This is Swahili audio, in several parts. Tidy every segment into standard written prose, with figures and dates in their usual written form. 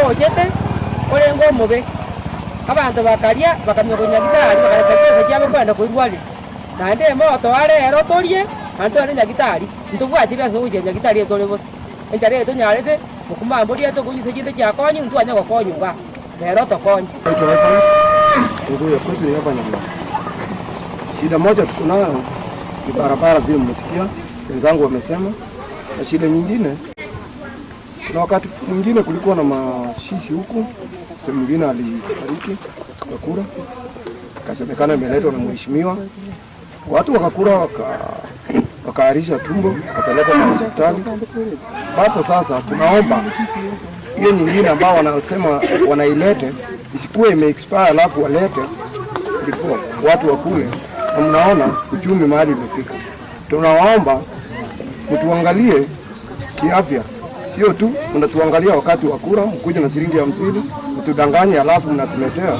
ojete orengo mobe abantu bakaria bakamya kunyagitari bakareka cyabo kwenda kuirwali nande moto arero torie anto ari nyagitari ntubwati byazo uje nyagitari etole bose enjare eto nyarete mukumambo rieto kunyise kinde cyakonyi mtu anya gokonyuga rero tokonyi ndio ya kwetu hapa nyama. Shida moja tunayo ni barabara, vile mmesikia wenzangu wamesema, na shida nyingine na wakati mwingine kulikuwa na mashishi huku, sehemu nyingine alifariki kakura, kasemekana imeletwa na mheshimiwa, watu wakakura wakaarisha tumbo wakapeleka kwa hospitali. Hapo sasa tunaomba hiyo nyingine ambao wanasema wanailete isikuwe imeexpire alafu walete ndipo watu wakule. Na mnaona uchumi mahali umefika. Tunawaomba mtuangalie kiafya, sio tu mnatuangalia wakati wa kura, mkuje na shilingi 50 mtudanganye alafu mnatuletea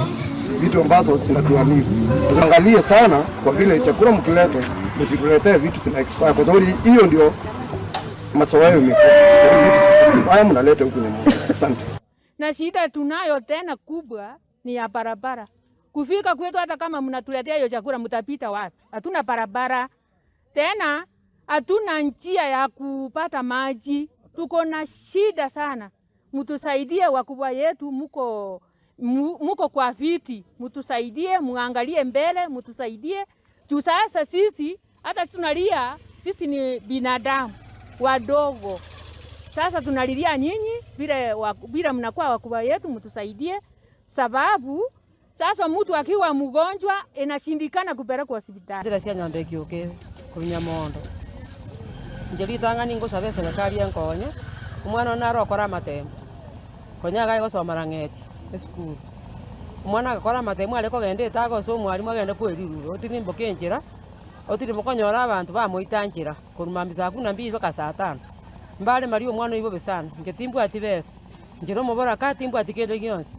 vitu ambazo zinatuamivu. Tuangalie sana kwa vile chakula mkilete msituletee vitu zina expire, kwa sababu hiyo ndio mazoea imekuwa. Mnaleta huku nyuma. Asante. Na shida tunayo tena kubwa ni ya barabara. Kufika kwetu hata kama mnatuletea hiyo chakula mtapita wapi? Hatuna barabara. Tena hatuna njia ya kupata maji. Tuko na shida sana. Mtusaidie wakubwa yetu, muko kwa viti. Mtusaidie, muangalie mbele, mtusaidie. Tu sasa sisi hata tunalia, sisi ni binadamu wadogo. Sasa tunalilia nyinyi bila mnakuwa wakubwa yetu, mtusaidie, sababu sasa mtu akiwa mgonjwa inashindikana kupeleka hospitali. Ndira cia nyambe kiuke kunya mondo njeri tangani ngo sabe serikali enkonye umwana naro akora matembo konyaga igosomara ng'eti esukuru umwana akora matembo ariko gende tago so mwarimu agende kweriru otini mboke njira otiri mukonyora abantu bamuitangira kuruma mbizaku na mbi baka saa 5 mbale mario mwana ibo besana ngetimbu ati bese njiro mubora ka timbu ati kende gionse